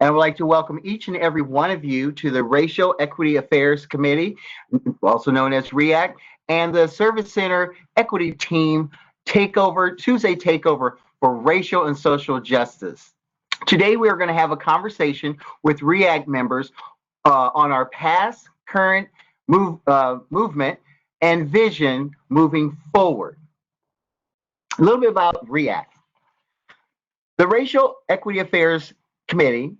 And I would like to welcome each and every one of you to the Racial Equity Affairs Committee, also known as REACT, and the Service Center Equity Team Takeover, Tuesday Takeover for Racial and Social Justice. Today, we are going to have a conversation with REACT members on our past, current movement, and vision moving forward. A little bit about REACT. The Racial Equity Affairs Committee,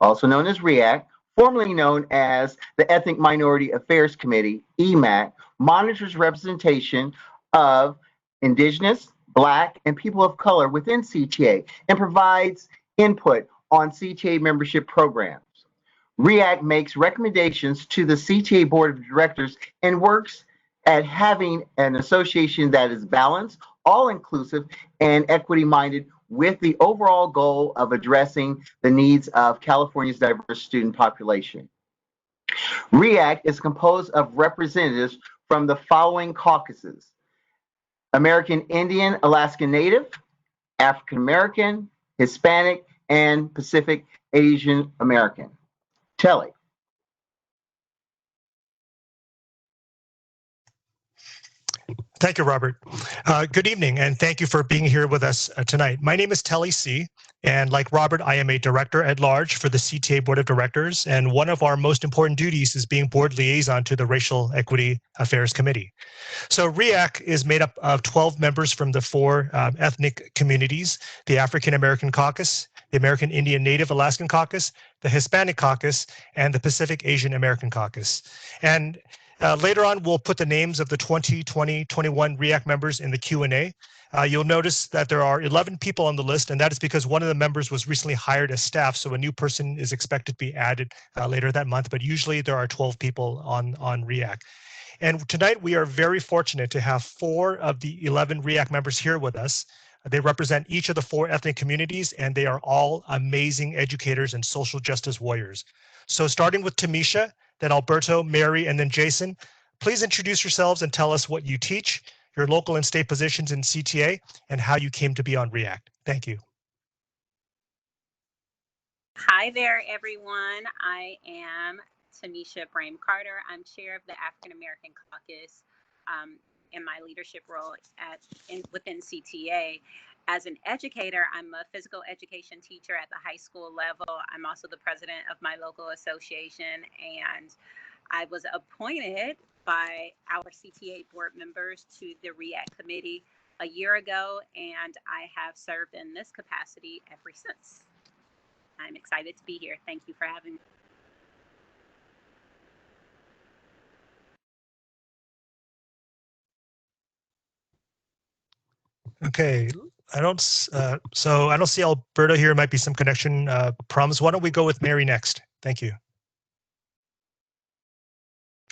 also known as REACT, formerly known as the Ethnic Minority Affairs Committee, EMAC, monitors representation of Indigenous, Black, and people of color within CTA and provides input on CTA membership programs. REACT makes recommendations to the CTA Board of Directors and works at having an association that is balanced, all-inclusive, and equity-minded with the overall goal of addressing the needs of California's diverse student population. REACT is composed of representatives from the following caucuses: American Indian, Alaska Native, African American, Hispanic, and Pacific Asian American. Telly. Thank you, Robert. Good evening, and thank you for being here with us tonight. My name is Telly C., and like Robert, I am a director at large for the CTA Board of Directors, and one of our most important duties is being board liaison to the Racial Equity Affairs Committee. So REACT is made up of 12 members from the four ethnic communities: the African American Caucus, the American Indian Native Alaskan Caucus, the Hispanic Caucus, and the Pacific Asian American Caucus. And later on, we'll put the names of the 2020-21 REACT members in the Q&A. You'll notice that there are 11 people on the list, and that is because one of the members was recently hired as staff, so a new person is expected to be added later that month, but usually there are 12 people on REACT. And tonight, we are very fortunate to have 4 of the 11 REACT members here with us. They represent each of the 4 ethnic communities, and they are all amazing educators and social justice warriors. So starting with Tamisha, then Alberto, Mary, and then Jason, please introduce yourselves and tell us what you teach, your local and state positions in CTA, and how you came to be on REACT. Thank you. Hi there, everyone. I am Tamisha Brame Carter. I'm chair of the African American Caucus in my leadership role within CTA. As an educator, I'm a physical education teacher at the high school level. I'm also the president of my local association, and I was appointed by our CTA board members to the REACT committee a year ago, and I have served in this capacity ever since. I'm excited to be here. Thank you for having me. Okay, I don't see Alberto here. Might be some connection problems. Why don't we go with Mary next? Thank you.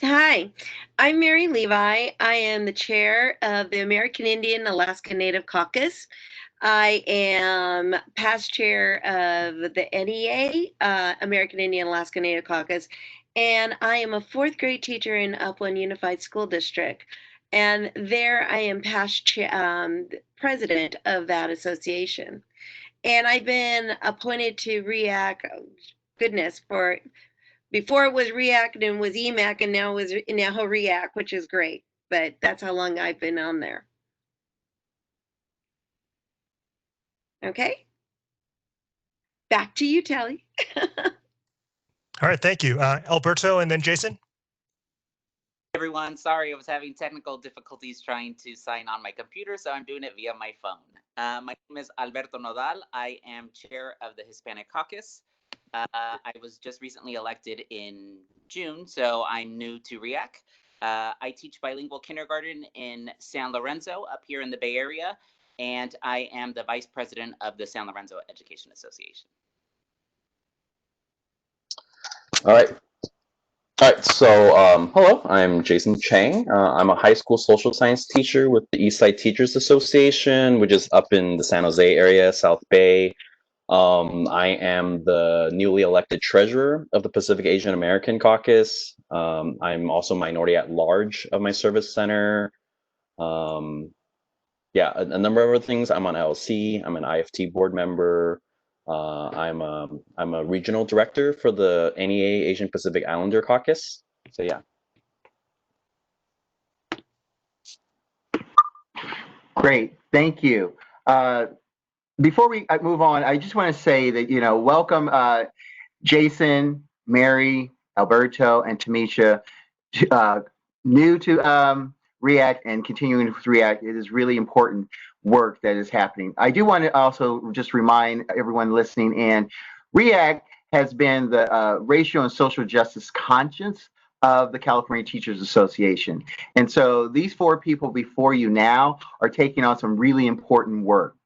Hi, I'm Mary Levi. I am the chair of the American Indian Alaska Native Caucus. I am past chair of the NEA, American Indian Alaska Native Caucus, and I am a 4th grade teacher in Upland Unified School District. And there I am past president of that association. And I've been appointed to REACT, before it was REACT and was EMAC, and now REACT, which is great. But that's how long I've been on there. Okay. Back to you, Telly. All right, thank you. Alberto and then Jason. Everyone, sorry, I was having technical difficulties trying to sign on my computer, so I'm doing it via my phone. My name is Alberto Nadal. I am chair of the Hispanic Caucus. I was just recently elected in June, so I'm new to REACT. I teach bilingual kindergarten in San Lorenzo up here in the Bay Area, and I am the vice president of the San Lorenzo Education Association. All right. So hello, I'm Jason Chang. I'm a high school social science teacher with the Eastside Teachers Association, which is up in the San Jose area, South Bay. I am the newly elected treasurer of the Pacific Asian American Caucus. I'm also minority at large of my service center. Yeah, a number of other things. I'm on LLC. I'm an IFT board member. I'm a regional director for the NEA Asian Pacific Islander Caucus. So yeah. Great, thank you. Before we move on, I just want to say that, welcome Jason, Mary, Alberto, and Tamisha, new to React and continuing with React. It is really important work that is happening. I do want to also just remind everyone listening in, React has been the racial and social justice conscience of the California Teachers Association. And so these four people before you now are taking on some really important work.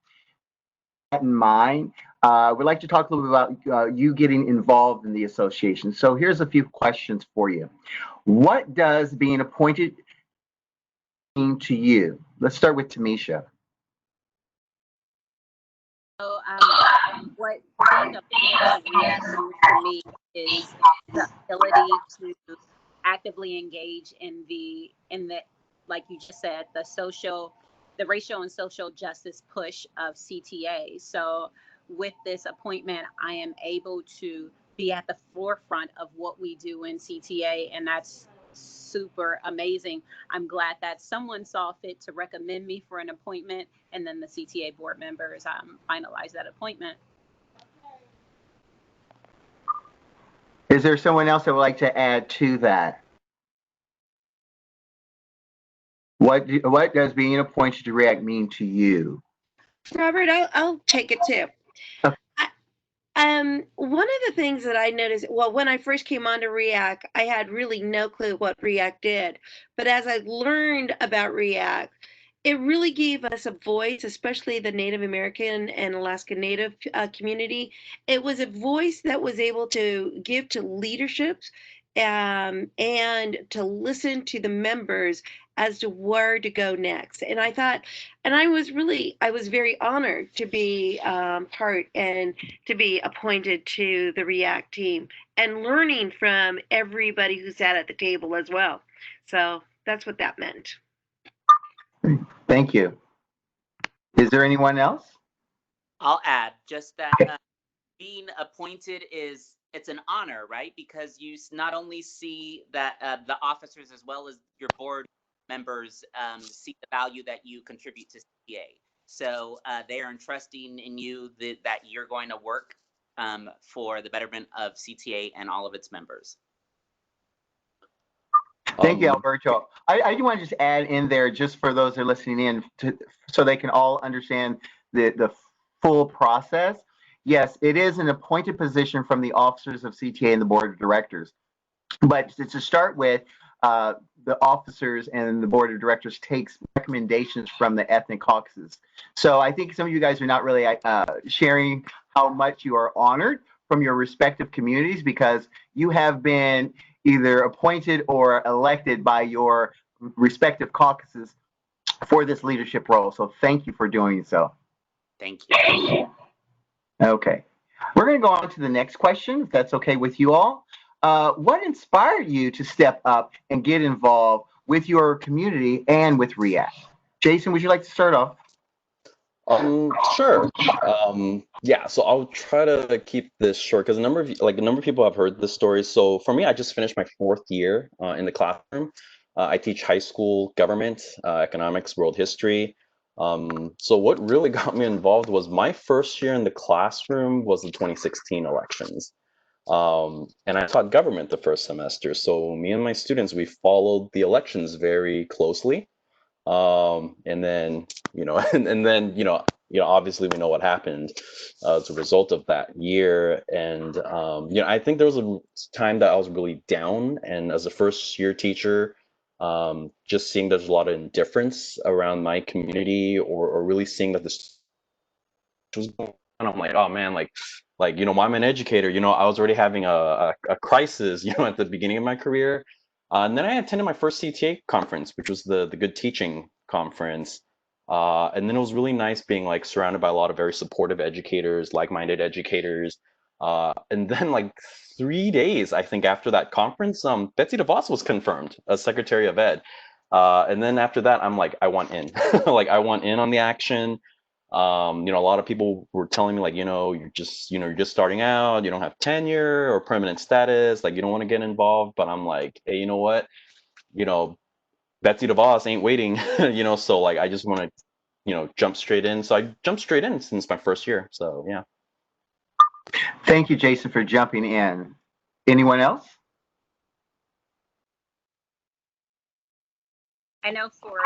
In mind, we'd like to talk a little bit about you getting involved in the association. So here's a few questions for you. What does being appointed mean to you? Let's start with Tamisha. So, what being appointed to React means to me is the ability to actively engage in the like you just said, the racial and social justice push of CTA. So, with this appointment, I am able to be at the forefront of what we do in CTA, and that's super amazing. I'm glad that someone saw fit to recommend me for an appointment, and then the CTA board members finalized that appointment. Is there someone else that would like to add to that? What does being appointed to React mean to you? Robert, I'll take it too. One of the things that I noticed, well, when I first came onto React, I had really no clue what React did. But as I learned about React, it really gave us a voice, especially the Native American and Alaska Native community. It was a voice that was able to give to leaderships and to listen to the members as to where to go next. And I thought, and I was very honored to be part and to be appointed to the React team and learning from everybody who sat at the table as well. So that's what that meant. Thank you. Is there anyone else? I'll add just that being appointed it's an honor, right? Because you not only see that the officers as well as your board members see the value that you contribute to CTA. So they are entrusting in you that you're going to work for the betterment of CTA and all of its members. Thank you, Alberto. I do want to just add in there, just for those that are listening in, so they can all understand the full process. Yes, it is an appointed position from the officers of CTA and the board of directors. But to start with, the officers and the board of directors takes recommendations from the ethnic caucuses. So I think some of you guys are not really sharing how much you are honored from your respective communities, because you have been either appointed or elected by your respective caucuses for this leadership role. So thank you for doing so. Thank you. Okay. We're going to go on to the next question, if that's okay with you all. What inspired you to step up and get involved with your community and with React? Jason, would you like to start off? Sure. Yeah, so I'll try to keep this short because a number of people have heard this story. So for me, I just finished my 4th year in the classroom. I teach high school government, economics, world history. So what really got me involved was my first year in the classroom was the 2016 elections. And I taught government the first semester. So me and my students, we followed the elections very closely. And then, and then, obviously we know what happened as a result of that year. And, I think there was a time that I was really down, and as a first year teacher, just seeing there's a lot of indifference around my community, or really seeing that this was going on. I'm like, oh man, I'm an educator, I was already having a crisis, at the beginning of my career. And then I attended my first CTA conference, which was the Good Teaching Conference. And then it was really nice being surrounded by a lot of very supportive educators, like-minded educators. And then 3 days, I think, after that conference, Betsy DeVos was confirmed as Secretary of Ed. And then after that, I'm like, I want in. I want in on the action. You know, a lot of people were telling me like, you know, you're just starting out, you don't have tenure or permanent status, like you don't want to get involved. But I'm like, hey, you know what? You know, Betsy DeVos ain't waiting, you know, so like I just want to, you know, jump straight in. So I jumped straight in since my first year. So yeah. Thank you, Jason, for jumping in. Anyone else? I know for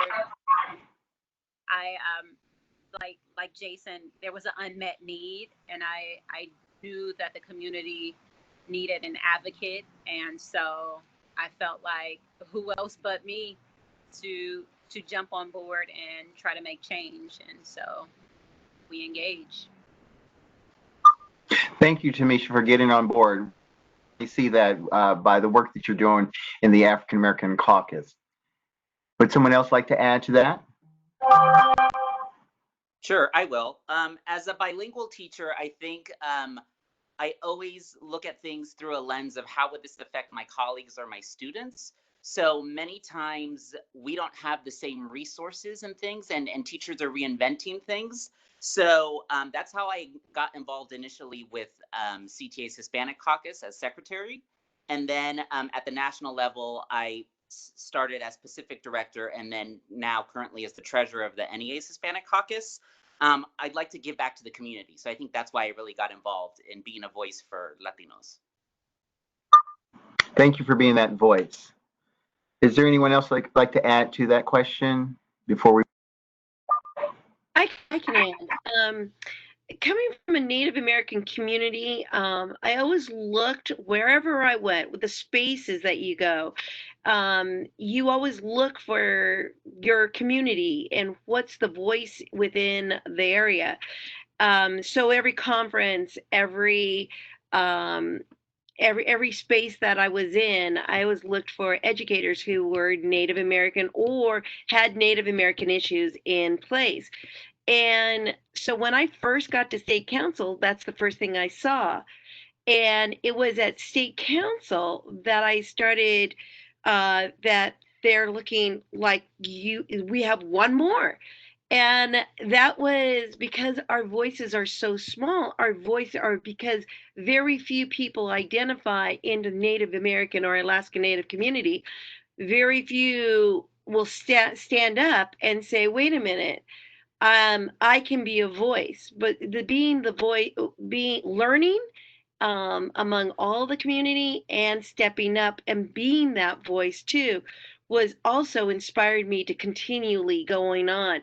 I like Jason, there was an unmet need, and I knew that the community needed an advocate, and so I felt like who else but me to jump on board and try to make change, and so we engaged. Thank you, Tamisha, for getting on board. We see that by the work that you're doing in the African American Caucus. Would someone else like to add to that? Sure, I will. As a bilingual teacher, I think I always look at things through a lens of how would this affect my colleagues or my students. So many times we don't have the same resources and things, and teachers are reinventing things. So that's how I got involved initially with CTA's Hispanic Caucus as secretary. And then at the national level, I started as Pacific director, and then now currently as the treasurer of the NEA's Hispanic Caucus. I'd like to give back to the community. So I think that's why I really got involved in being a voice for Latinos. Thank you for being that voice. Is there anyone else like to add to that question before we? I can add. Coming from a Native American community, I always looked wherever I went with the spaces that you go. You always look for your community and what's the voice within the area. So every conference, um, every space that I was in, I always looked for educators who were Native American or had Native American issues in place. And so when I first got to state council, that's the first thing I saw. And it was at state council that I started that they're looking like we have one more. And that was because our voices are so small. Our voices are because very few people identify in the Native American or Alaska Native community. Very few will stand up and say, wait a minute, I can be a voice, but being the voice, being learning among all the community and stepping up and being that voice too was also inspired me to continually going on.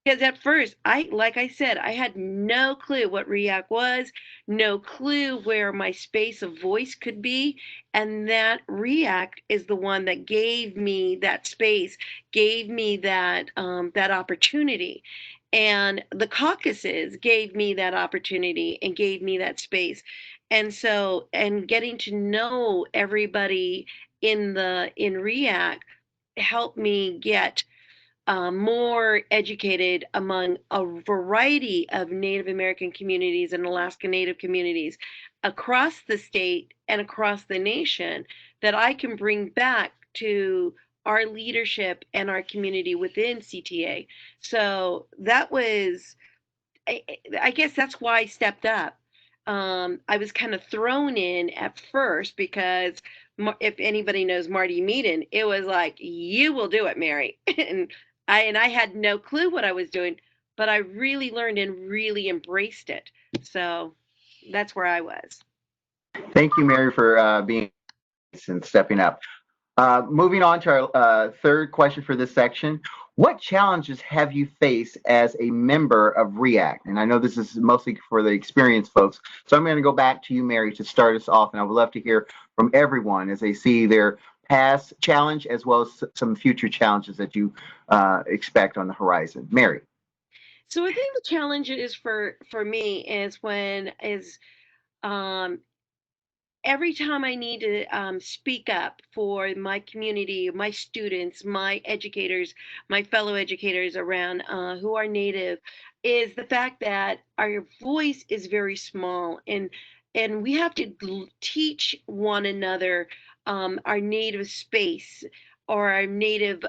Because at first, like I said, I had no clue what REACT was, no clue where my space of voice could be. And that REACT is the one that gave me that space, gave me that opportunity. And the caucuses gave me that opportunity and gave me that space. And so, and getting to know everybody in REACT helped me get more educated among a variety of Native American communities and Alaska Native communities across the state and across the nation that I can bring back to our leadership and our community within CTA. So that was, I guess that's why I stepped up. I was kind of thrown in at first because if anybody knows Marty Meaden, it was like, you will do it, Mary. And I had no clue what I was doing, but I really learned and really embraced it. So that's where I was. Thank you, Mary, for being and stepping up. Moving on to our third question for this section. What challenges have you faced as a member of REACT? And I know this is mostly for the experienced folks. So I'm going to go back to you, Mary, to start us off. And I would love to hear from everyone as they see their past challenge as well as some future challenges that you expect on the horizon. Mary. So I think the challenge is for me is um, every time I need to speak up for my community, my students, my educators, my fellow educators around who are Native, is the fact that our voice is very small, and we have to teach one another our Native space or our Native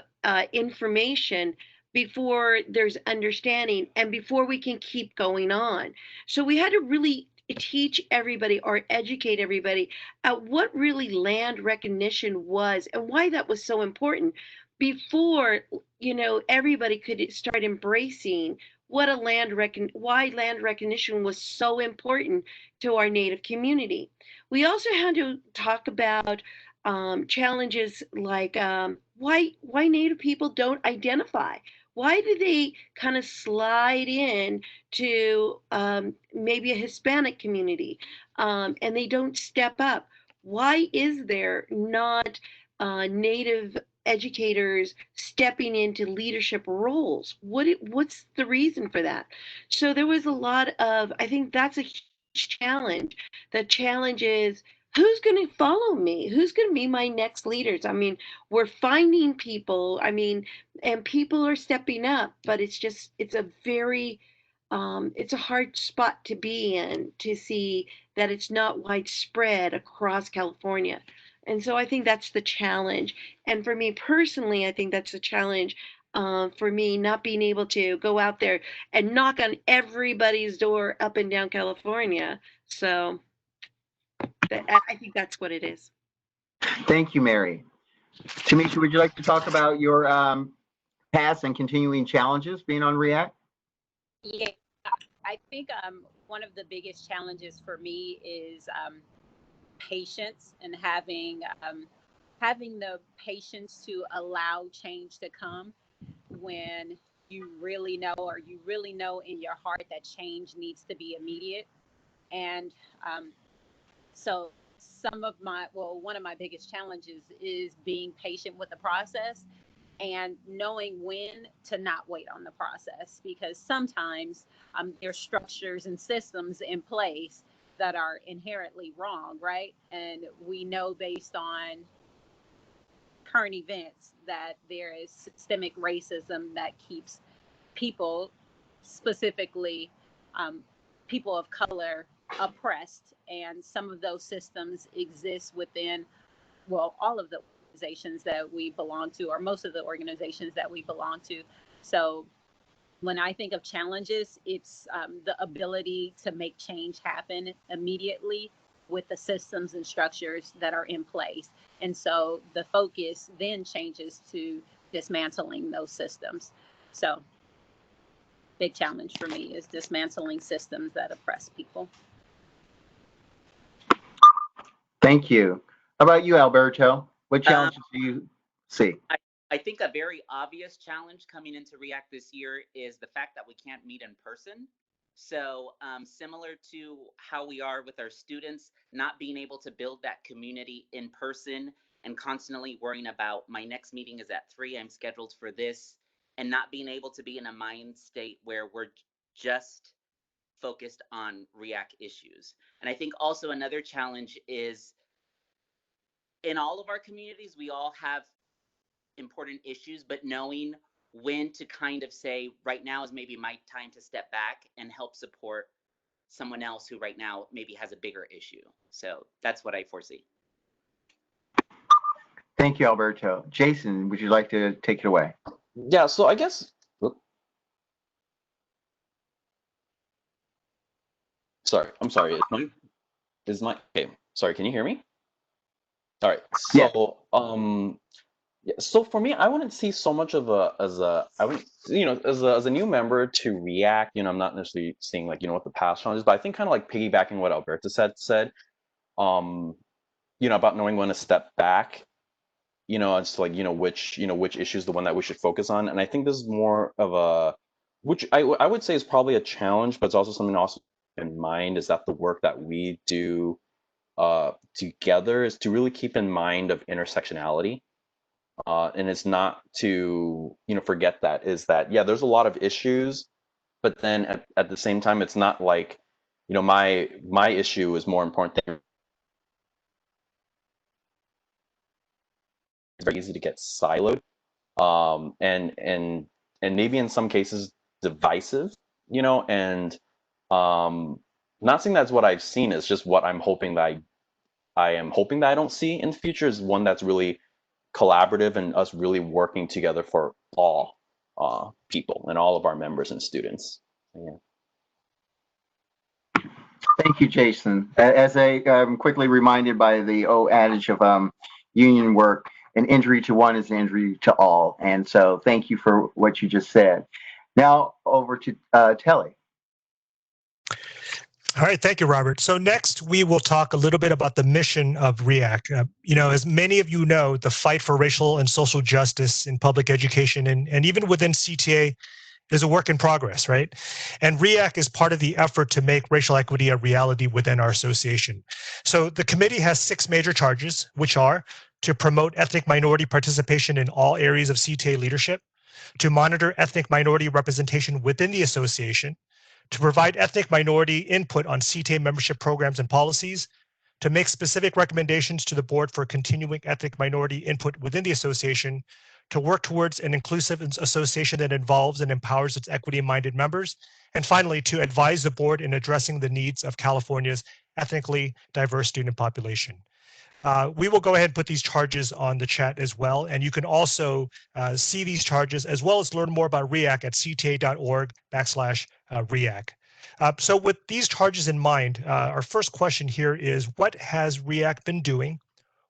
information before there's understanding, and before we can keep going on. So we had to really teach everybody or educate everybody at what really land recognition was and why that was so important before, everybody could start embracing what why land recognition was so important to our Native community. We also had to talk about challenges like why Native people don't identify. Why do they kind of slide in to maybe a Hispanic community and they don't step up? Why is there not Native educators stepping into leadership roles? What's the reason for that? So there was a lot of, I think that's a huge challenge. The challenge is, who's going to follow me? Who's going to be my next leaders? I mean, we're finding people. I mean, and people are stepping up, but it's a very it's a hard spot to be in to see that it's not widespread across California. And so I think that's the challenge. And for me personally, I think that's the challenge for me, not being able to go out there and knock on everybody's door up and down California. So I think that's what it is. Thank you, Mary. Tamisha, would you like to talk about your past and continuing challenges being on React? Yeah, I think one of the biggest challenges for me is patience and having the patience to allow change to come when you really know, or you really know in your heart that change needs to be immediate. And so one of my biggest challenges is being patient with the process and knowing when to not wait on the process, because sometimes there's structures and systems in place that are inherently wrong, right? And we know based on current events that there is systemic racism that keeps people, specifically people of color, oppressed. And some of those systems exist within, well, all of the organizations that we belong to, or most of the organizations that we belong to. So when I think of challenges, it's the ability to make change happen immediately with the systems and structures that are in place. And so the focus then changes to dismantling those systems. So big challenge for me is dismantling systems that oppress people. Thank you. How about you, Alberto? What challenges do you see? I think a very obvious challenge coming into React this year is the fact that we can't meet in person. So similar to how we are with our students, not being able to build that community in person and constantly worrying about my next meeting is at 3, I'm scheduled for this, and not being able to be in a mind state where we're just focused on React issues. And I think also another challenge is in all of our communities, we all have important issues, but knowing when to kind of say, right now is maybe my time to step back and help support someone else who right now maybe has a bigger issue. So that's what I foresee. Thank you, Alberto. Jason, would you like to take it away? Yeah, so I guess, sorry, I'm sorry. Okay, sorry, can you hear me? All right, so, yeah, so for me, I wouldn't see so much of I wouldn't, as a new member to React, I'm not necessarily seeing like, what the past challenges, but I think kind of like piggybacking what Alberto said, about knowing when to step back, it's like, which issue is the one that we should focus on. And I think this is more of which I would say is probably a challenge, but it's also something to also keep in mind is that the work that we do together is to really keep in mind of intersectionality. And it's not to, forget that is that, yeah, there's a lot of issues, but then at the same time, it's not like, my issue is more important than it's very easy to get siloed. And maybe in some cases divisive, and not saying that's what I've seen, it's just what I'm hoping that I am hoping that I don't see in the future is one that's really collaborative and us really working together for all. people and all of our members and students. Yeah. Thank you, Jason. As I'm quickly reminded by the old adage of union work, an injury to one is an injury to all. And so thank you for what you just said. Now over to Telly. All right, thank you, Robert. So next, we will talk a little bit about the mission of REACT. As many of you know, the fight for racial and social justice in public education and even within CTA is a work in progress, right? And REACT is part of the effort to make racial equity a reality within our association. So the committee has 6 major charges, which are to promote ethnic minority participation in all areas of CTA leadership, to monitor ethnic minority representation within the association, to provide ethnic minority input on CTA membership programs and policies, to make specific recommendations to the board for continuing ethnic minority input within the association, to work towards an inclusive association that involves and empowers its equity-minded members, and finally, to advise the board in addressing the needs of California's ethnically diverse student population. We will go ahead and put these charges on the chat as well, and you can also see these charges as well as learn more about REACT at cta.org/REACT. So with these charges in mind, our first question here is, what has REACT been doing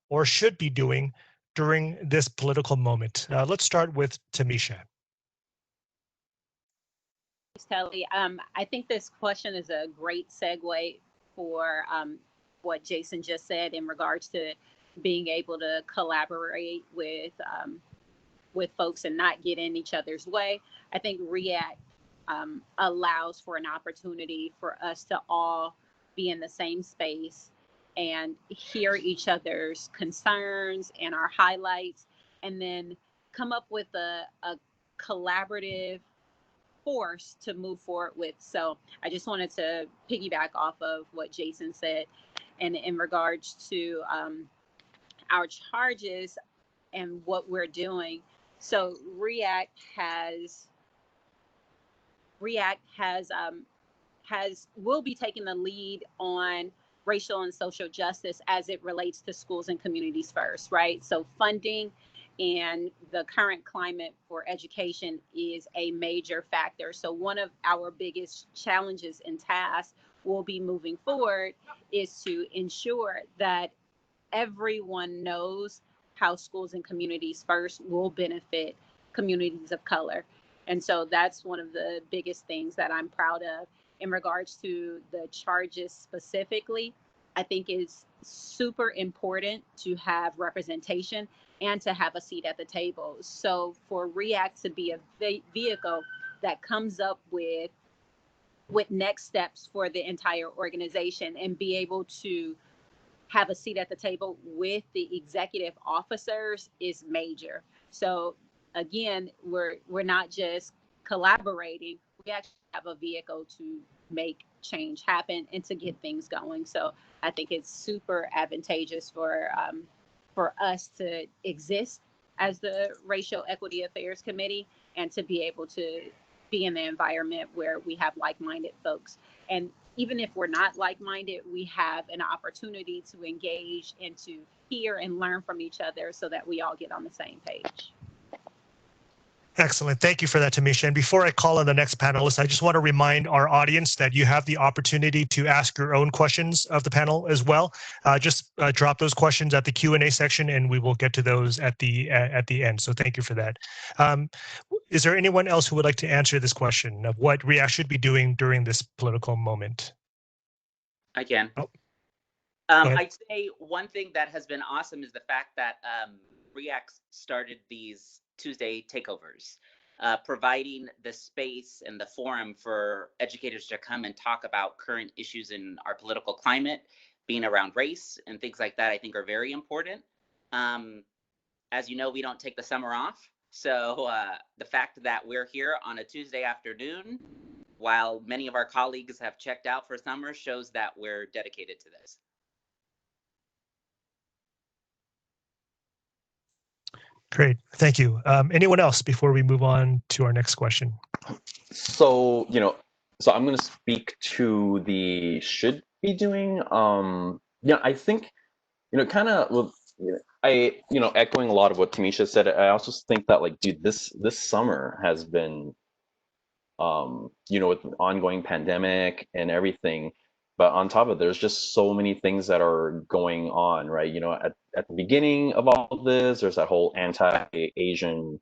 or should be doing during this political moment? Let's start with Tamisha. Thanks, Telly. I think this question is a great segue for what Jason just said in regards to being able to collaborate with folks and not get in each other's way. I think REACT allows for an opportunity for us to all be in the same space and hear each other's concerns and our highlights, and then come up with a collaborative force to move forward with. So I just wanted to piggyback off of what Jason said, and in regards to our charges and what we're doing. So REACT will be taking the lead on racial and social justice as it relates to schools and communities first, right? So funding and the current climate for education is a major factor. So one of our biggest challenges and tasks will be moving forward is to ensure that everyone knows how schools and communities first will benefit communities of color. And so that's one of the biggest things that I'm proud of. In regards to the charges specifically, I think it's super important to have representation and to have a seat at the table. So for REACT to be a vehicle that comes up with next steps for the entire organization and be able to have a seat at the table with the executive officers is major. So again, we're not just collaborating, we actually have a vehicle to make change happen and to get things going. So I think it's super advantageous for us to exist as the Racial Equity Affairs Committee and to be able to be in the environment where we have like-minded folks. And even if we're not like-minded, we have an opportunity to engage and to hear and learn from each other so that we all get on the same page. Excellent. Thank you for that, Tamisha. And before I call on the next panelist, I just want to remind our audience that you have the opportunity to ask your own questions of the panel as well. Just drop those questions at the Q&A section, and we will get to those at the end. So thank you for that. Is there anyone else who would like to answer this question of what REACT should be doing during this political moment? I can. Oh. I'd say one thing that has been awesome is the fact that REACT started these Tuesday takeovers, providing the space and the forum for educators to come and talk about current issues in our political climate, being around race and things like that, I think are very important. As you know, we don't take the summer off. So the fact that we're here on a Tuesday afternoon, while many of our colleagues have checked out for summer, shows that we're dedicated to this. Great, thank you. Anyone else before we move on to our next question? So, so I'm going to speak to the should be doing. I think, kind of, echoing a lot of what Tamisha said, I also think that, like, dude, this summer has been, with the ongoing pandemic and everything. But on top of it, there's just so many things that are going on, right? At the beginning of all of this, there's that whole anti-Asian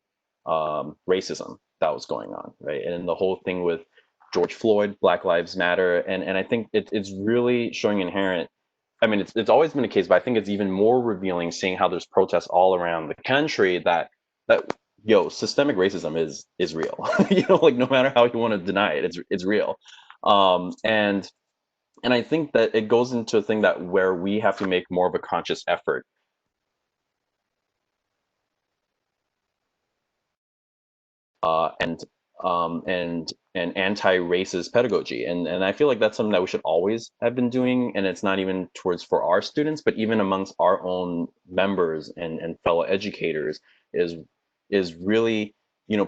racism that was going on, right? And the whole thing with George Floyd, Black Lives Matter, and I think it's really showing inherent. I mean, it's always been the case, but I think it's even more revealing seeing how there's protests all around the country that systemic racism is real. Like, no matter how you want to deny it, it's real. And I think that it goes into a thing that where we have to make more of a conscious effort and anti-racist pedagogy, and I feel like that's something that we should always have been doing, and it's not even towards for our students, but even amongst our own members and fellow educators is really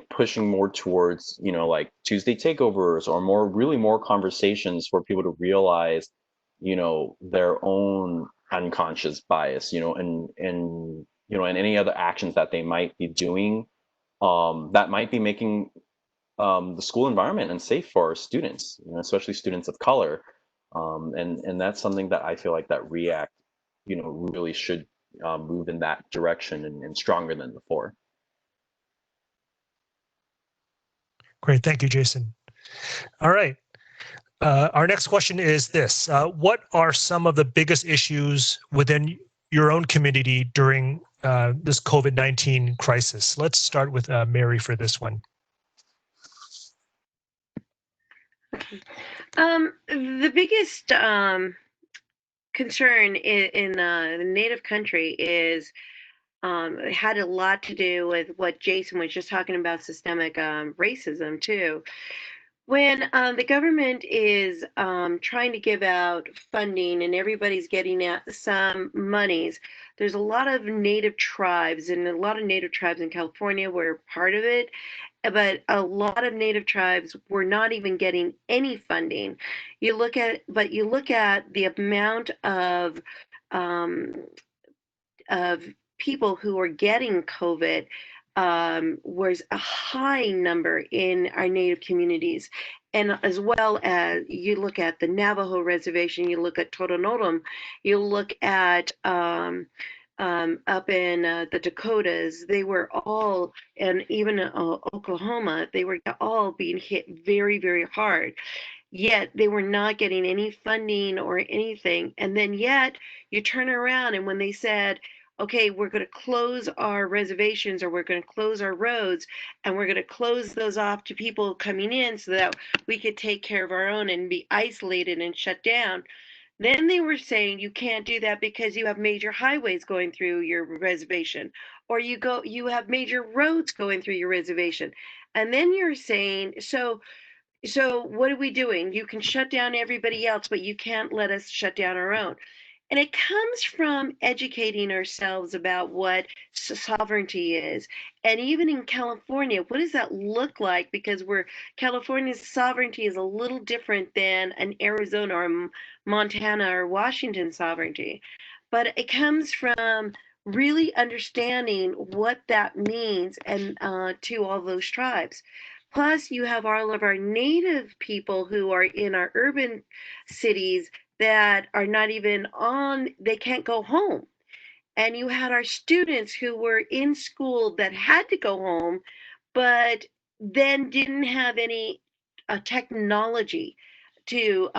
pushing more towards like Tuesday takeovers, or more conversations for people to realize their own unconscious bias, and any other actions that they might be doing that might be making the school environment unsafe for our students, especially students of color. And that's something that I feel like that React, really should move in that direction and stronger than before. Great. Thank you, Jason. All right. Our next question is this. What are some of the biggest issues within your own community during this COVID-19 crisis? Let's start with Mary for this one. The biggest concern in the Native country is it had a lot to do with what Jason was just talking about, systemic racism too. When the government is trying to give out funding and everybody's getting some monies, there's a lot of Native tribes, and a lot of Native tribes in California were part of it, but a lot of Native tribes were not even getting any funding. You look at the amount um, of people who are getting COVID was a high number in our Native communities. And as well as you look at the Navajo reservation, you look at Totonotum, you look at up in the Dakotas, they were all, and even Oklahoma, they were all being hit very, very hard. Yet they were not getting any funding or anything. And then yet you turn around, and when they said, okay, we're going to close our reservations, or we're going to close our roads, and we're going to close those off to people coming in so that we could take care of our own and be isolated and shut down. Then they were saying you can't do that because you have major highways going through your reservation, or you have major roads going through your reservation. And then you're saying, so what are we doing? You can shut down everybody else, but you can't let us shut down our own. And it comes from educating ourselves about what sovereignty is. And even in California, what does that look like? Because California's sovereignty is a little different than an Arizona or Montana or Washington sovereignty. But it comes from really understanding what that means and to all those tribes. Plus, you have all of our Native people who are in our urban cities that are not even they can't go home. And you had our students who were in school that had to go home, but then didn't have any technology to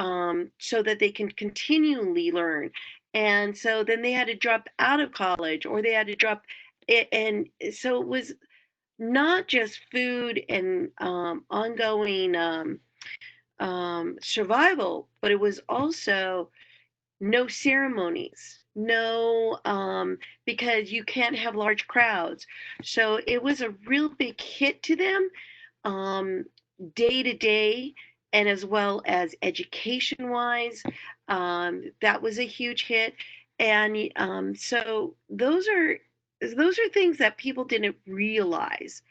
so that they can continually learn. And so then they had to drop out of college, or they had to drop it. And so it was not just food and ongoing survival, but it was also no ceremonies, no, because you can't have large crowds. So it was a real big hit to them, um, day to day, and as well as education wise. That was a huge hit. And so those are things that people didn't realize,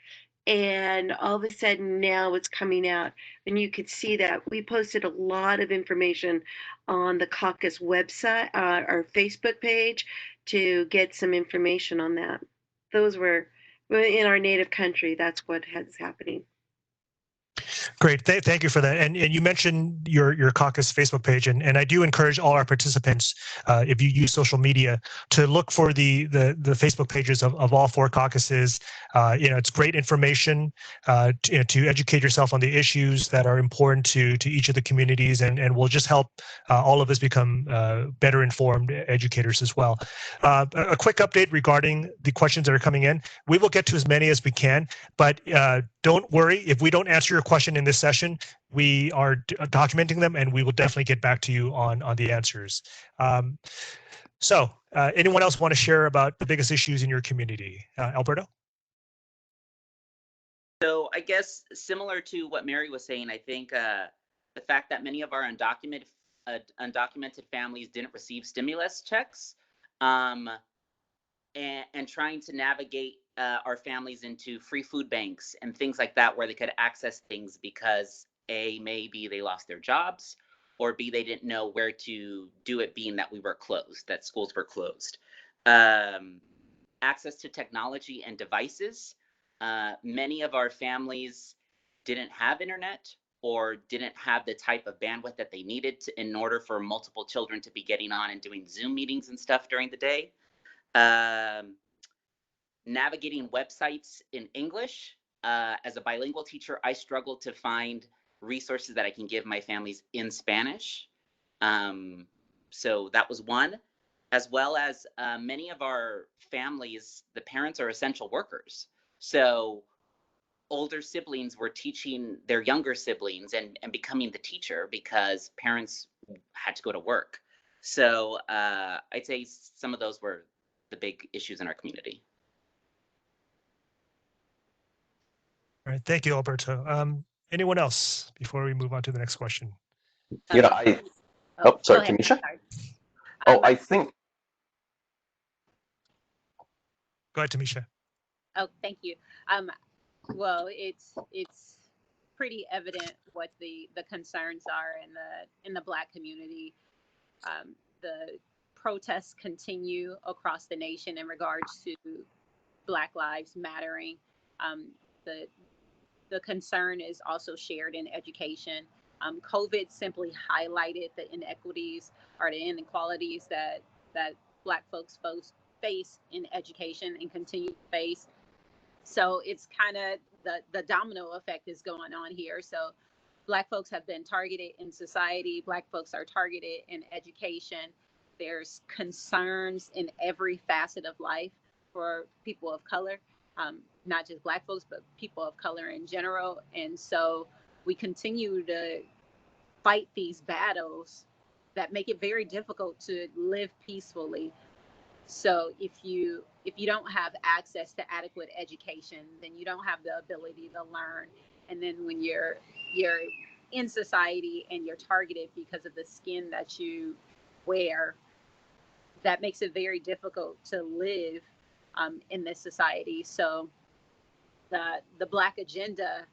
and all of a sudden now it's coming out, and you could see that we posted a lot of information on the caucus website, our Facebook page, to get some information on that. Those were in our native country. That's what is happening. Great. Thank you for that. And you mentioned your caucus Facebook page, and I do encourage all our participants, if you use social media, to look for the Facebook pages of all four caucuses. It's great information to educate yourself on the issues that are important to each of the communities, and will just help all of us become better informed educators as well. A quick update regarding the questions that are coming in. We will get to as many as we can, but don't worry if we don't answer your question in this session. We are documenting them, and we will definitely get back to you on the answers. Anyone else want to share about the biggest issues in your community? Alberto? So I guess similar to what Mary was saying, I think the fact that many of our undocumented families didn't receive stimulus checks, and trying to navigate our families into free food banks and things like that, where they could access things because A, maybe they lost their jobs, or B, they didn't know where to do it, being that we were closed, that schools were closed. Access to technology and devices. Many of our families didn't have internet or didn't have the type of bandwidth that they needed in order for multiple children to be getting on and doing Zoom meetings and stuff during the day. Navigating websites in English. As a bilingual teacher, I struggle to find resources that I can give my families in Spanish. So that was one, as well as many of our families, the parents are essential workers. So older siblings were teaching their younger siblings and becoming the teacher because parents had to go to work. So I'd say some of those were the big issues in our community. All right. Thank you, Alberto. Anyone else before we move on to the next question? Sorry, Tamisha. I think. Go ahead, Tamisha. Oh, thank you. Well, it's pretty evident what the concerns are in the Black community. The protests continue across the nation in regards to Black Lives Mattering. The concern is also shared in education. COVID simply highlighted the inequities or the inequalities that Black folks face in education and continue to face. So it's kind of the domino effect is going on here. So Black folks have been targeted in society. Black folks are targeted in education. There's concerns in every facet of life for people of color, not just Black folks, but people of color in general. And so we continue to fight these battles that make it very difficult to live peacefully. So if you don't have access to adequate education, then you don't have the ability to learn. And then when you're in society and you're targeted because of the skin that you wear, that makes it very difficult to live in this society. So the Black agenda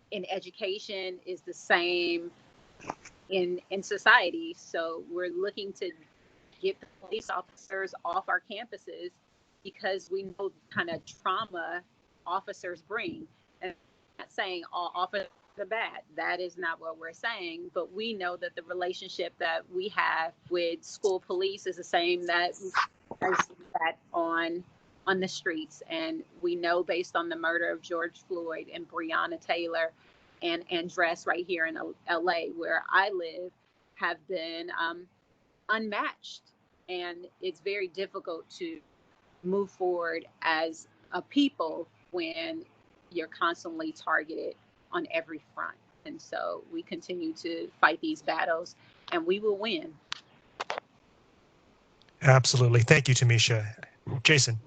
in education is the same in society. So we're looking to get the police officers off our campuses because we know the kind of trauma officers bring. And I'm not saying all officers are bad. That is not what we're saying. But we know that the relationship that we have with school police is the same that on the streets. And we know based on the murder of George Floyd and Breonna Taylor and Andress right here in LA, where I live, have been unmatched. And it's very difficult to move forward as a people when you're constantly targeted on every front. And so we continue to fight these battles and we will win. Absolutely. Thank you, Tamisha. Jason.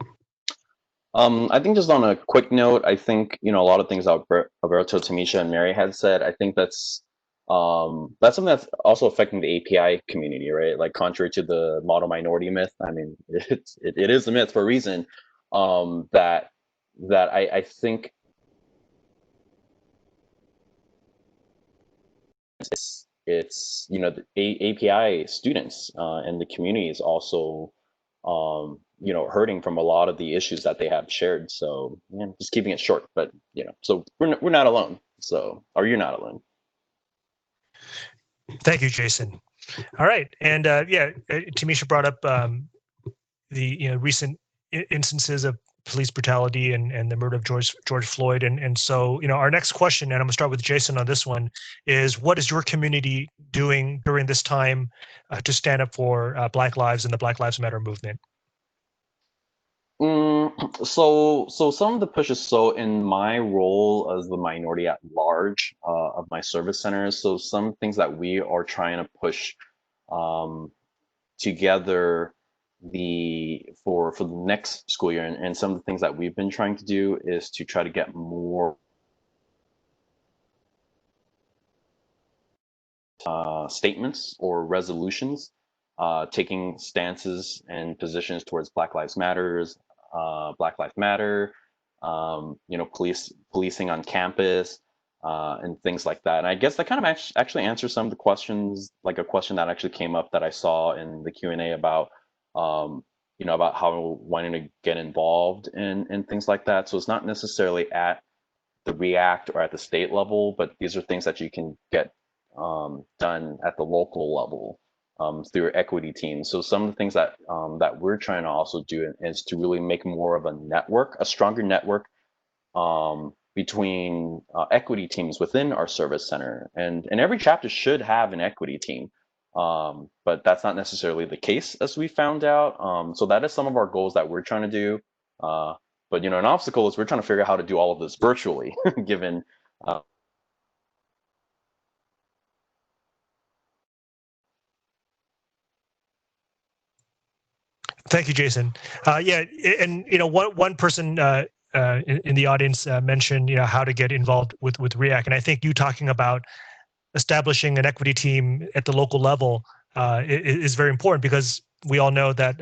I think just on a quick note, I think, a lot of things Alberto, Tamisha, and Mary had said, I think that's something that's also affecting the API community, right? Like contrary to the model minority myth, I mean, it is a myth for a reason, that I think it's the API students and the community is also hurting from a lot of the issues that they have shared. So yeah, just keeping it short, but so we're not alone. So, or you're not alone. Thank you, Jason. All right, and Tamisha brought up the recent instances of police brutality and the murder of George Floyd, and so our next question, and I'm gonna start with Jason on this one, is what is your community doing during this time to stand up for Black lives and the Black Lives Matter movement? So some of the pushes. So in my role as the minority at large of my service centers, so some things that we are trying to push together for the next school year, and some of the things that we've been trying to do is to try to get more statements or resolutions taking stances and positions towards Black Lives Matters, Black Lives Matter, policing on campus, and things like that. And I guess that kind of actually answers some of the questions, like a question that actually came up that I saw in the Q&A about, about how wanting to get involved in things like that. So it's not necessarily at the REACT or at the state level, but these are things that you can get done at the local level through your equity team. So some of the things that that we're trying to also do is to really make more of a network, a stronger network between equity teams within our service center. And every chapter should have an equity team, but that's not necessarily the case, as we found out. So that is some of our goals that we're trying to do. But an obstacle is we're trying to figure out how to do all of this virtually, given Thank you, Jason. And one person in the audience mentioned how to get involved with REACT, and I think you talking about establishing an equity team at the local level is very important, because we all know that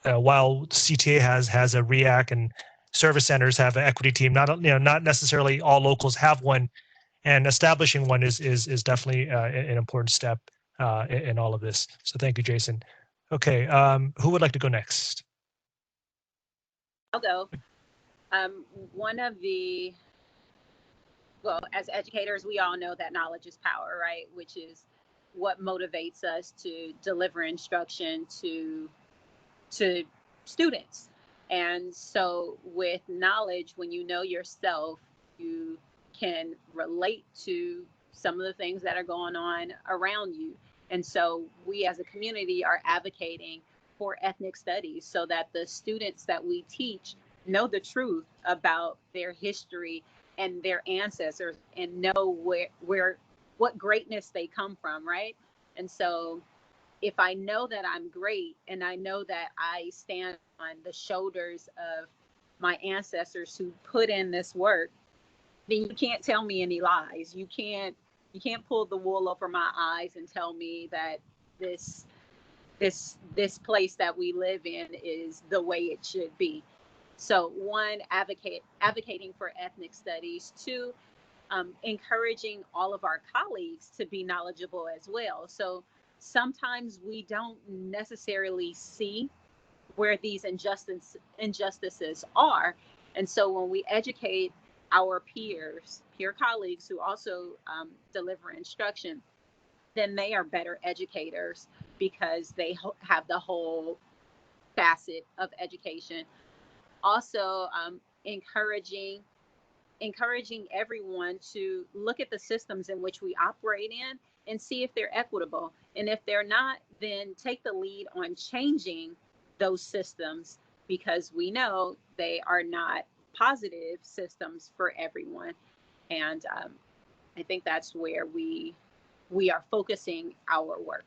while CTA has a REACT and service centers have an equity team, not necessarily all locals have one, and establishing one is definitely an important step in all of this. So thank you, Jason. Okay, who would like to go next? I'll go. One of the, well, as educators, we all know that knowledge is power, right? Which is what motivates us to deliver instruction to students. And so with knowledge, when you know yourself, you can relate to some of the things that are going on around you. And so we as a community are advocating for ethnic studies so that the students that we teach know the truth about their history and their ancestors, and know what greatness they come from, right? And so if I know that I'm great, and I know that I stand on the shoulders of my ancestors who put in this work, then you can't tell me any lies. You can't pull the wool over my eyes and tell me that this place that we live in is the way it should be. So one, advocating for ethnic studies. Two, encouraging all of our colleagues to be knowledgeable as well. So sometimes we don't necessarily see where these injustices are. And so when we educate our peer colleagues who also deliver instruction, then they are better educators because they have the whole facet of education. Also, encouraging everyone to look at the systems in which we operate in and see if they're equitable. And if they're not, then take the lead on changing those systems, because we know they are not positive systems for everyone. And I think that's where we are focusing our work.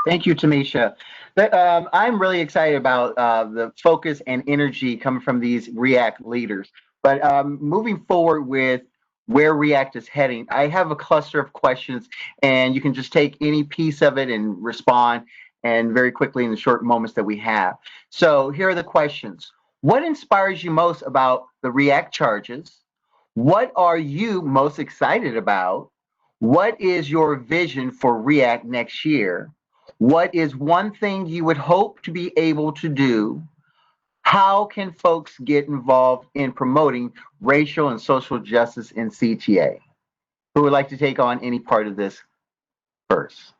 Thank you, Tamisha. I'm really excited about the focus and energy coming from these REACT leaders. But moving forward with where REACT is heading, I have a cluster of questions, and you can just take any piece of it and respond, and very quickly in the short moments that we have. So here are the questions. What inspires you most about the REACT charges? What are you most excited about? What is your vision for REACT next year? What is one thing you would hope to be able to do? How can folks get involved in promoting racial and social justice in CTA? Who would like to take on any part of this first?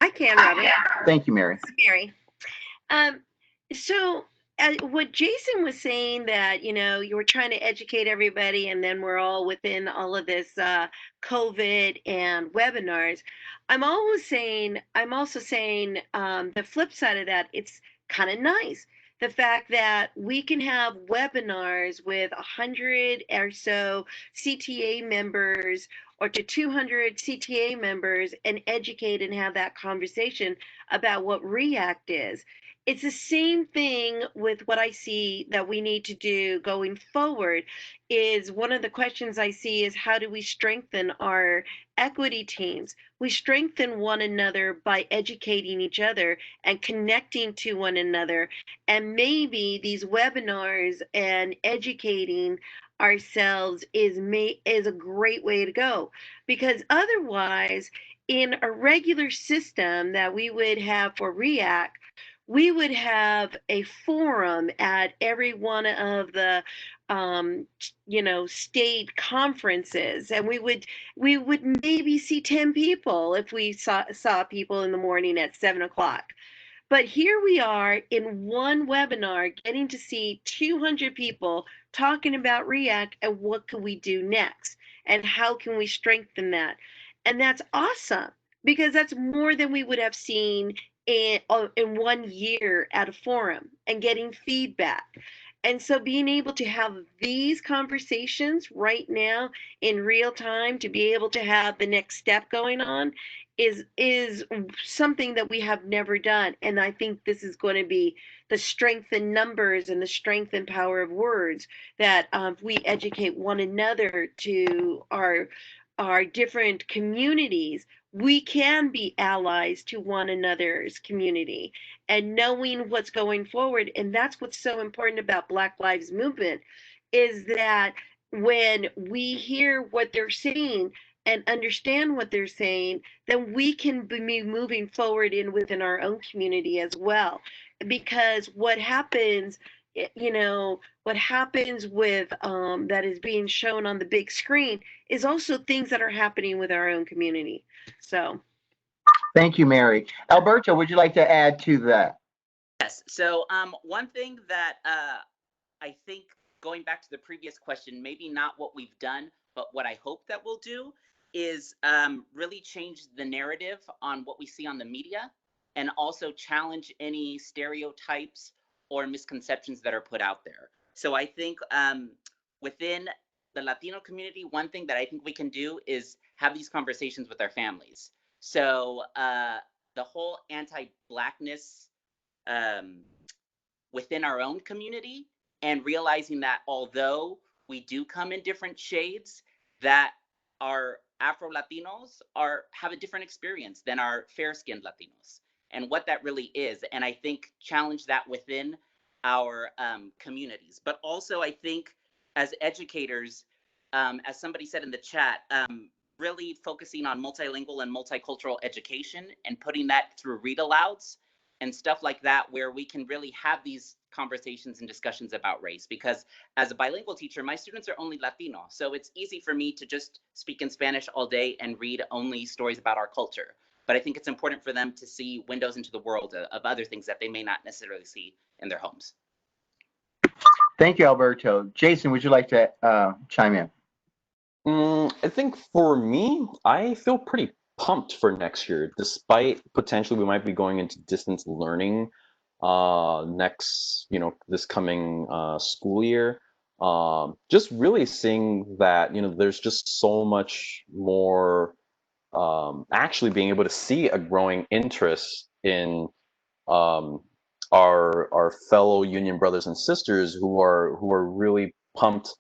I can, Robert. Thank you, Mary. Mary. Um, so what Jason was saying, that you were trying to educate everybody, and then we're all within all of this COVID and webinars. I'm also saying the flip side of that. It's kind of nice, the fact that we can have webinars with 100 or so CTA members, or to 200 CTA members, and educate and have that conversation about what REACT is. It's the same thing with what I see that we need to do going forward. Is one of the questions I see is, how do we strengthen our equity teams? We strengthen one another by educating each other and connecting to one another. And maybe these webinars and educating ourselves is a great way to go, because otherwise, in a regular system that we would have for REACT, we would have a forum at every one of the state conferences, and we would maybe see 10 people if we saw people in the morning at 7 o'clock. But here we are in one webinar getting to see 200 people talking about REACT and what can we do next and how can we strengthen that. And that's awesome, because that's more than we would have seen in 1 year at a forum and getting feedback. And so being able to have these conversations right now in real time, to be able to have the next step going on, is something that we have never done. And I think this is going to be the strength in numbers and the strength and power of words, that if we educate one another to our different communities, we can be allies to one another's community and knowing what's going forward. And that's what's so important about Black Lives Movement, is that when we hear what they're saying and understand what they're saying, then we can be moving forward within our own community as well. Because what happens, what happens with that is being shown on the big screen is also things that are happening with our own community. So Thank you, Mary. Alberto, would you like to add to that? Yes. So one thing that I think, going back to the previous question, maybe not what we've done, but what I hope that we'll do is really change the narrative on what we see on the media, and also challenge any stereotypes or misconceptions that are put out there. So I think within the Latino community, one thing that I think we can do is have these conversations with our families. So the whole anti-Blackness within our own community, and realizing that although we do come in different shades, that our Afro-Latinos have a different experience than our fair-skinned Latinos, and what that really is. And I think challenge that within our communities. But also, I think as educators, as somebody said in the chat, really focusing on multilingual and multicultural education and putting that through read-alouds and stuff like that, where we can really have these conversations and discussions about race. Because as a bilingual teacher, my students are only Latino. So it's easy for me to just speak in Spanish all day and read only stories about our culture. But I think it's important for them to see windows into the world of other things that they may not necessarily see in their homes. Thank you, Alberto. Jason, would you like to chime in? I think for me, I feel pretty pumped for next year, despite potentially we might be going into distance learning this coming school year. Just really seeing that, there's just so much more actually being able to see a growing interest in our fellow union brothers and sisters who are really pumped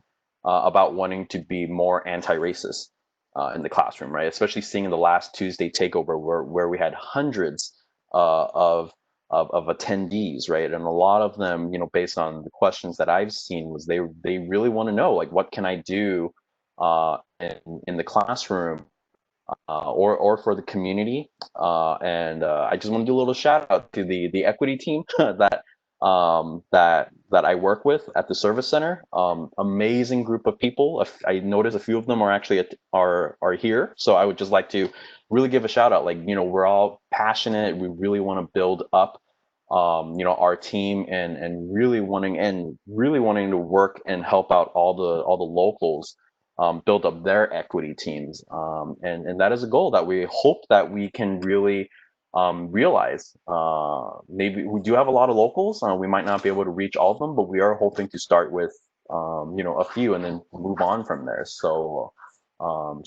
about wanting to be more anti-racist in the classroom, right? Especially seeing in the last Tuesday takeover where we had hundreds of attendees, right? And a lot of them, based on the questions that I've seen, was they really want to know, like, what can I do in the classroom or for the community. And I just want to do a little shout out to the equity team that I work with at the service center. Amazing group of people. I noticed a few of them are actually are here. So I would just like to really give a shout out. Like, we're all passionate. We really want to build up our team and really wanting to work and help out all the locals, build up their equity teams, and that is a goal that we hope that we can really realize. Maybe we do have a lot of locals. We might not be able to reach all of them, but we are hoping to start with a few and then move on from there. So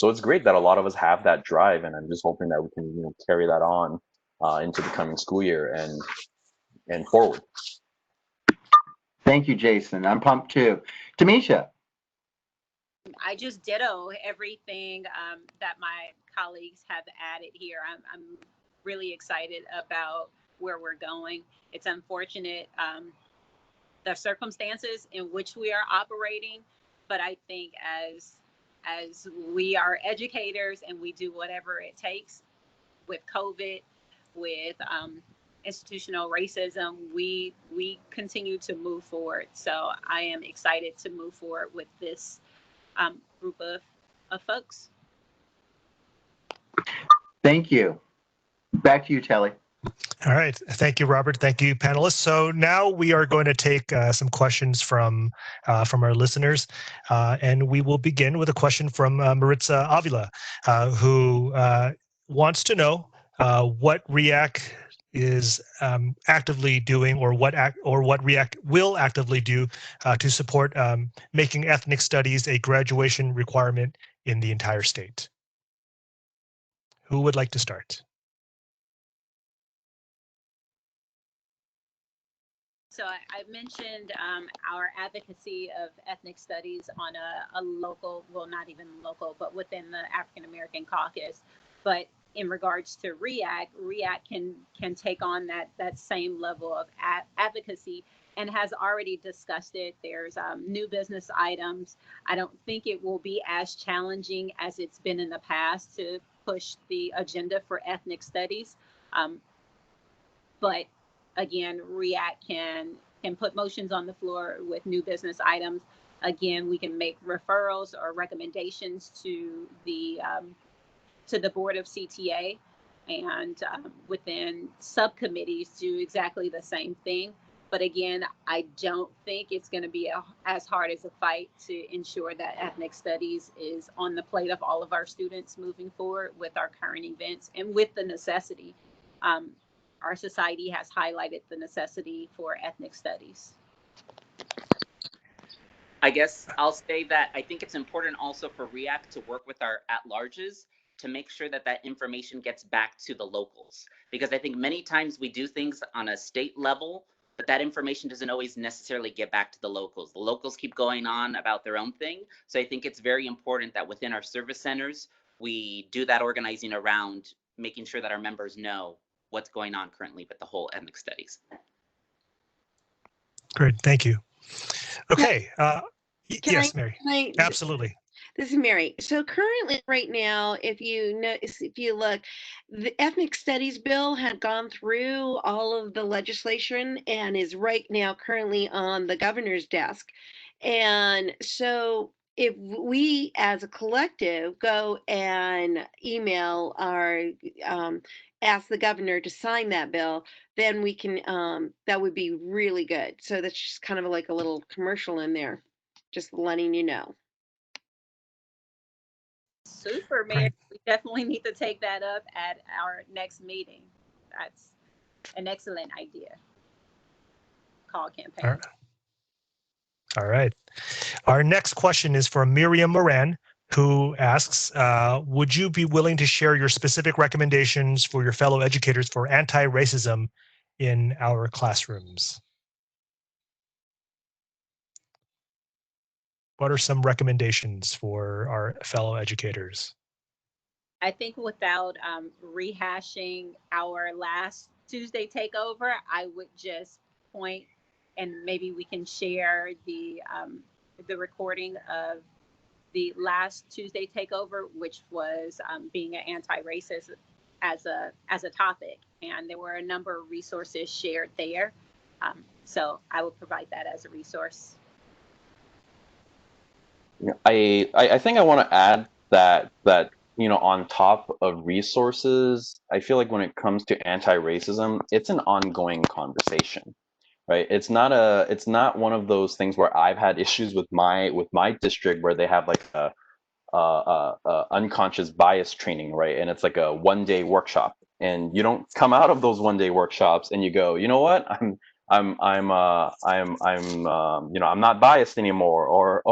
it's great that a lot of us have that drive, and I'm just hoping that we can carry that on into the coming school year and forward. Thank you, Jason. I'm pumped too. Tamisha. I just ditto everything that my colleagues have added here. I'm really excited about where we're going. It's unfortunate, the circumstances in which we are operating, but I think as we are educators and we do whatever it takes with COVID, with institutional racism, we continue to move forward. So I am excited to move forward with this group of folks. Thank you. Back to you, Telly. All right. Thank you, Robert. Thank you, panelists. So now we are going to take some questions from our listeners, and we will begin with a question from Maritza Avila, who wants to know what REAC is actively doing, or what REAC will actively do to support making ethnic studies a graduation requirement in the entire state. Who would like to start? So I mentioned our advocacy of ethnic studies on a local, well, not even local, but within the African American caucus. But in regards to REAC can take on that same level of advocacy, and has already discussed it. There's new business items. I don't think it will be as challenging as it's been in the past to push the agenda for ethnic studies. But again, REAC can put motions on the floor with new business items. Again, we can make referrals or recommendations to the board of CTA, and within subcommittees do exactly the same thing. But again, I don't think it's going to be as hard as a fight to ensure that ethnic studies is on the plate of all of our students moving forward with our current events, and with the necessity. Our society has highlighted the necessity for ethnic studies. I guess I'll say that I think it's important also for REAC to work with our at-larges to make sure that that information gets back to the locals. Because I think many times we do things on a state level, but that information doesn't always necessarily get back to the locals. The locals keep going on about their own thing. So I think it's very important that within our service centers, we do that organizing around making sure that our members know what's going on currently with the whole ethnic studies. Great, thank you. Okay, yes, Mary. Can I, Absolutely. This is Mary. So currently, right now, if you look, the ethnic studies bill had gone through all of the legislation and is right now currently on the governor's desk. And so if we as a collective go and email our ask the governor to sign that bill, then we can that would be really good. So that's just kind of like a little commercial in there, just letting you know. Super, Mayor. We definitely need to take that up at our next meeting. That's an excellent idea. Call campaign. All right. Our next question is from Miriam Moran, who asks, would you be willing to share your specific recommendations for your fellow educators for anti-racism in our classrooms? What are some recommendations for our fellow educators? I think without rehashing our last Tuesday takeover, I would just point, and maybe we can share the recording of the last Tuesday takeover, which was being an anti-racist as a topic, and there were a number of resources shared there. So I would provide that as a resource. I think I want to add that on top of resources, I feel like when it comes to anti-racism, it's an ongoing conversation, right? It's not one of those things where I've had issues with my district where they have like a unconscious bias training, right? And it's like a 1-day workshop, and you don't come out of those 1-day workshops and you go, you know what, I'm not biased anymore, or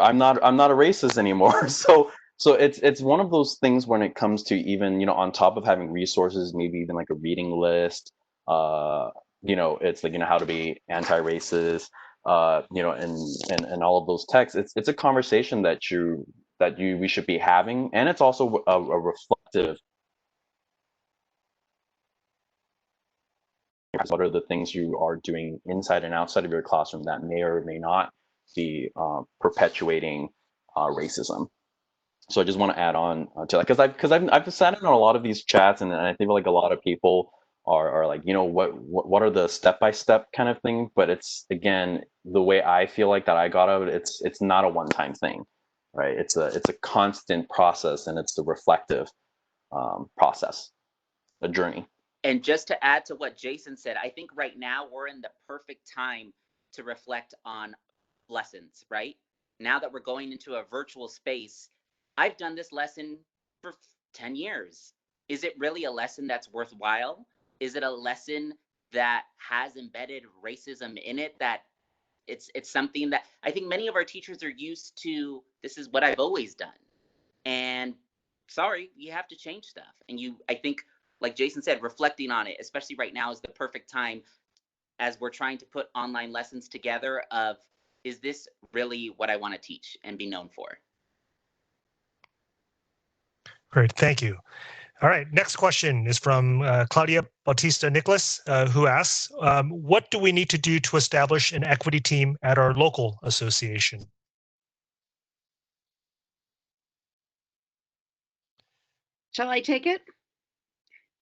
I'm not a racist anymore. So it's one of those things when it comes to even on top of having resources, maybe even like a reading list, it's like how to be anti-racist, and all of those texts. It's a conversation that we should be having, and it's also a reflective. What are the things you are doing inside and outside of your classroom that may or may not be perpetuating racism? So I just want to add on to that, because I've sat in on a lot of these chats, and I think like a lot of people are like, what are the step-by-step kind of thing, but it's, again, the way I feel like that I got out of it, it's not a one-time thing, right? It's a constant process, and it's the reflective process, a journey. And just to add to what Jason said, I think right now we're in the perfect time to reflect on lessons, right? Now that we're going into a virtual space, I've done this lesson for 10 years. Is it really a lesson that's worthwhile? Is it a lesson that has embedded racism in it, that it's something that I think many of our teachers are used to? This is what I've always done. And sorry, you have to change stuff. And I think, like Jason said, reflecting on it, especially right now, is the perfect time as we're trying to put online lessons together of, is this really what I want to teach and be known for? Great, thank you. All right, next question is from Claudia Bautista Nicholas, who asks, what do we need to do to establish an equity team at our local association? Shall I take it?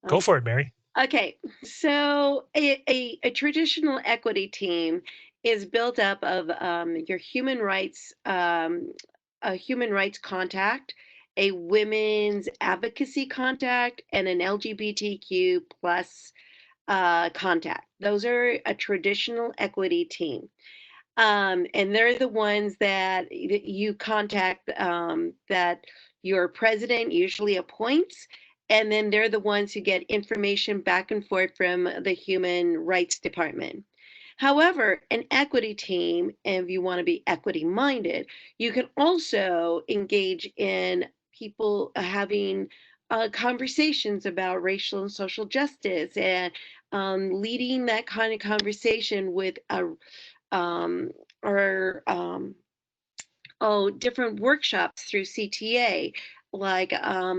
Go for it, Mary. Okay, so a traditional equity team is built up of your human rights, a human rights contact, a women's advocacy contact, and an LGBTQ plus contact. Those are a traditional equity team. And they're the ones that you contact, that your president usually appoints, and then they're the ones who get information back and forth from the Human Rights Department. However, an equity team, if you want to be equity minded, you can also engage in people having conversations about racial and social justice, and leading that kind of conversation with a or different workshops through CTA, like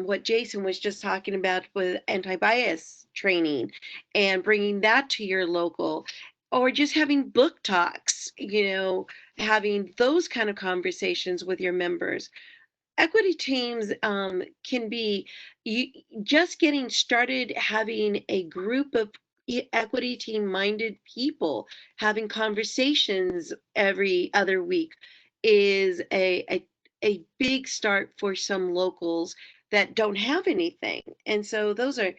what Jason was just talking about with anti-bias training, and bringing that to your local, or just having book talks, having those kind of conversations with your members. Equity teams can be you just getting started, having a group of equity team minded people having conversations every other week is a big start for some locals that don't have anything. And so those are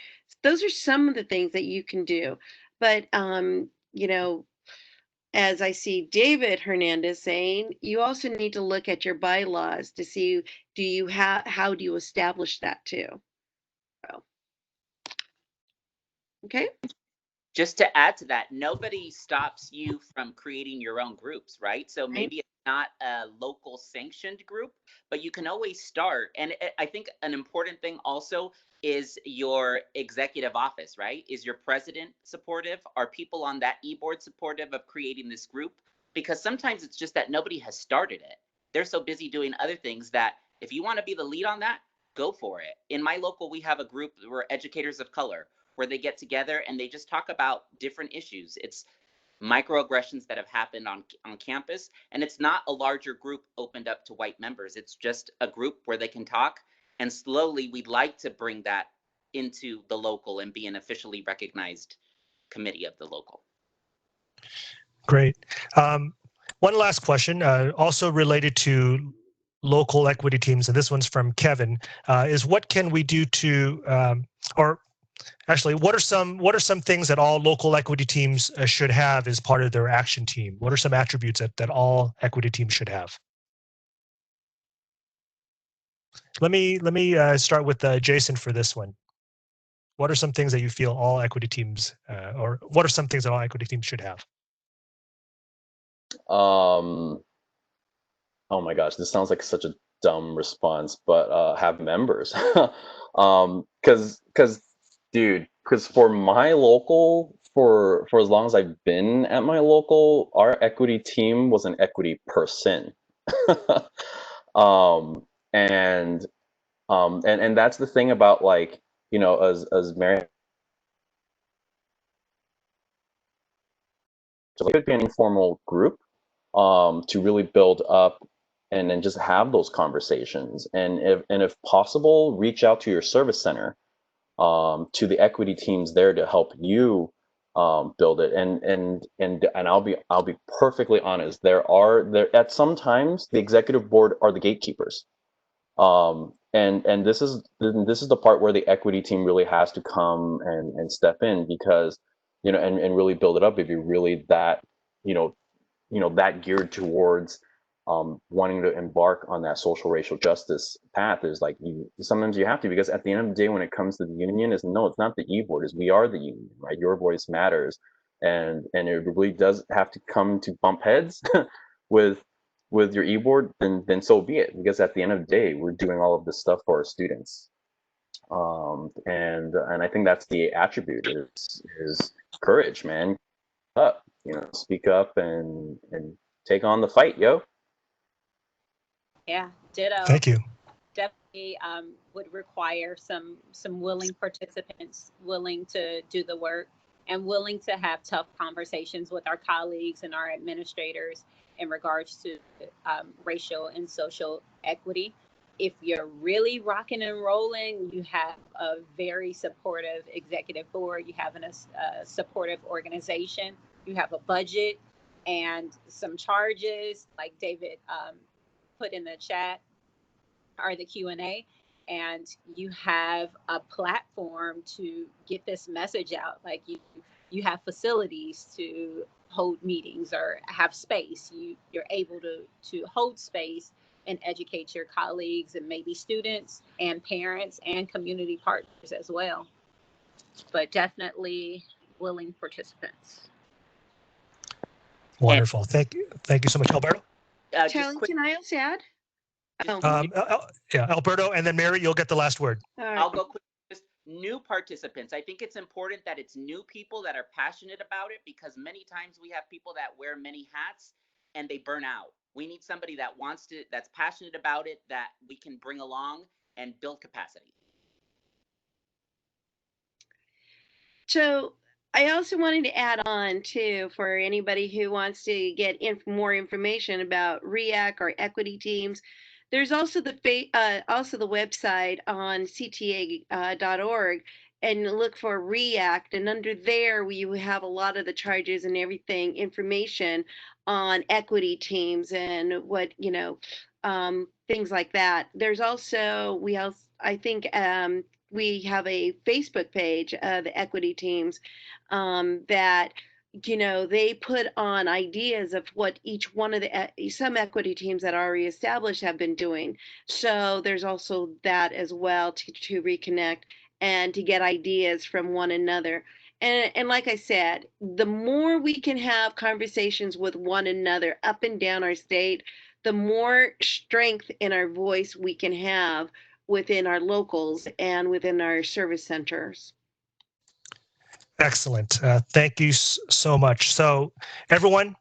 some of the things that you can do. But as I see David Hernandez saying, you also need to look at your bylaws to see, how do you establish that too? So, okay. Just to add to that, nobody stops you from creating your own groups, right? So maybe it's not a local sanctioned group, but you can always start. And I think an important thing also is your executive office, right? Is your president supportive? Are people on that e-board supportive of creating this group? Because sometimes it's just that nobody has started it. They're so busy doing other things that if you want to be the lead on that, go for it. In my local, we have a group, we're educators of color, where they get together and they just talk about different issues. It's microaggressions that have happened on campus. And it's not a larger group opened up to white members. It's just a group where they can talk. And slowly we'd like to bring that into the local and be an officially recognized committee of the local. Great. One last question, also related to local equity teams, and this one's from Kevin, is what can we do to, or actually, what are some things that all local equity teams should have as part of their action team? What are some attributes that all equity teams should have? Let me start with Jason for this one. What are some things that you feel all equity teams, or what are some things that all equity teams should have? Oh my gosh, this sounds like such a dumb response, but have members. Because for my local, for as long as I've been at my local, our equity team was an equity person. And that's the thing about, like, you know, as Mary, so it could be an informal group to really build up and then just have those conversations, and if possible, reach out to your service center, to the equity teams there to help you build it. And I'll be perfectly honest, there at sometimes the executive board are the gatekeepers, and this is the part where the equity team really has to come and step in, because, you know, and really build it up if you're really that, you know, that geared towards wanting to embark on that social racial justice path. Is like, sometimes you have to, because at the end of the day, when it comes to the union, it's not the e-board, is we are the union, right? Your voice matters, and it really does have to come to bump heads with your e-board, then so be it, because at the end of the day, we're doing all of this stuff for our students. And I think that's the attribute, is courage, man. Up, you know, speak up and take on the fight, yo. Yeah, ditto. Thank you. Definitely would require some willing participants, willing to do the work and willing to have tough conversations with our colleagues and our administrators in regards to racial and social equity. If you're really rocking and rolling, you have a very supportive executive board, you have a supportive organization, you have a budget and some charges, like David put in the chat, or the Q&A, and you have a platform to get this message out. Like you have facilities to hold meetings or have space. You're able to hold space and educate your colleagues and maybe students and parents and community partners as well. But definitely willing participants. Wonderful. Thank you so much, Alberto. Charlie, can I also add? Yeah, Alberto, and then Mary, you'll get the last word. Right. I'll go quick. Just new participants. I think it's important that it's new people that are passionate about it, because many times we have people that wear many hats and they burn out. We need somebody that that's passionate about it, that we can bring along and build capacity. So I also wanted to add on too, for anybody who wants to get more information about REAC or equity teams. There's also the website on cta.org, and look for REACT, and under there we have a lot of the charges and everything, information on equity teams and what, you know, things like that. There's also, I think we have a Facebook page, the equity teams, that, you know, they put on ideas of what each one of some equity teams that are already established have been doing. So there's also that as well, to reconnect and to get ideas from one another. And like I said, the more we can have conversations with one another up and down our state, the more strength in our voice we can have within our locals and within our service centers. Excellent. Thank you so much. So everyone,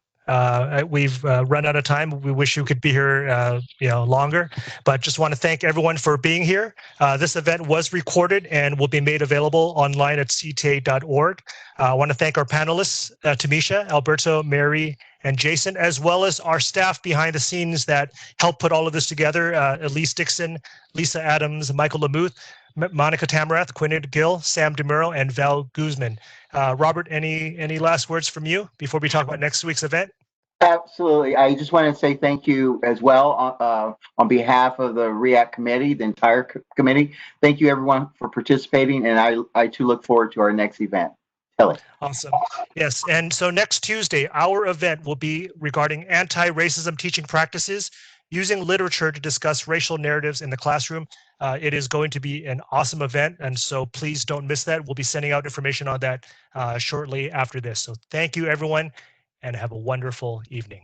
We've run out of time. We wish you could be here, longer, but just want to thank everyone for being here. This event was recorded and will be made available online at cta.org. I want to thank our panelists, Tamisha, Alberto, Mary, and Jason, as well as our staff behind the scenes that helped put all of this together. Elise Dixon, Lisa Adams, Michael Lamuth, Monica Tamarath, Quinn Gill, Sam DeMuro, and Val Guzman. Robert, any last words from you before we talk about next week's event? Absolutely. I just want to say thank you as well on behalf of the REACT committee, the entire committee. Thank you everyone for participating, and I too look forward to our next event. Kelly. Awesome. Yes, and so next Tuesday, our event will be regarding anti-racism teaching practices using literature to discuss racial narratives in the classroom. It is going to be an awesome event, and so please don't miss that. We'll be sending out information on that shortly after this. So thank you, everyone, and have a wonderful evening.